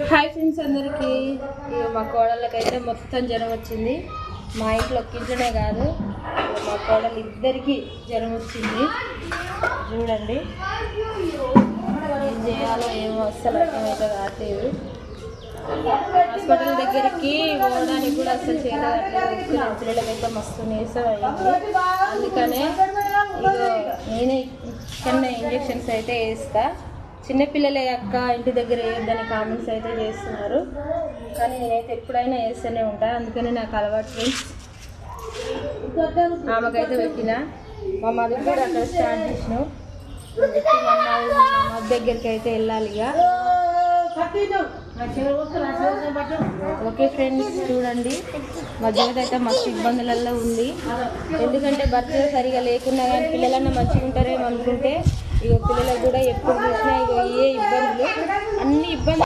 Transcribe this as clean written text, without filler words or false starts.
Hi friends అందరికీ. మా కోడళ్ళకైతే మొత్తం జ్వరం వచ్చింది. మా ఇంట్లో ఒక్కింట్లోనే కాదు, మా కోడలు ఇద్దరికి జ్వరం వచ్చింది. చూడండి ఏం చేయాలో ఏమో అస్సలు అర్థమైతే కావట్లేదు. హాస్పిటల్ దగ్గరికి పోవడానికి కూడా అస్సలు చేయలేదు. పిల్లలకైతే మస్తు నీరసం అయ్యింది. అందుకనే నేనే ఇక్కడనే ఇంజెక్షన్స్ అయితే వేస్తా. చిన్నపిల్లలే అక్క ఇంటి దగ్గర వేయొద్దని కామెంట్స్ అయితే చేస్తున్నారు, కానీ నేనైతే ఎప్పుడైనా వేస్తూనే ఉంటాను. అందుకని నాకు అలవాటు ఫ్రెండ్స్. ఆమెకైతే పెట్టిన మా మమ్మీ కూడా అక్కడ స్టార్ట్ చేసినాం. పెట్టి మా మమ్మీ దగ్గరికి అయితే వెళ్ళాలి ఇక. ఓకే ఫ్రెండ్స్, చూడండి మా జీవితం అయితే మస్తు ఇబ్బందులలో ఉంది. ఎందుకంటే బర్త్డే సరిగా లేకున్నా కానీ పిల్లలన్నా మంచిగా ఉంటారేమో అనుకుంటే ఇక పిల్లలకు కూడా ఎప్పుడు చూసినా ఇక ఏ ఇబ్బందులు అన్ని ఇబ్బందులు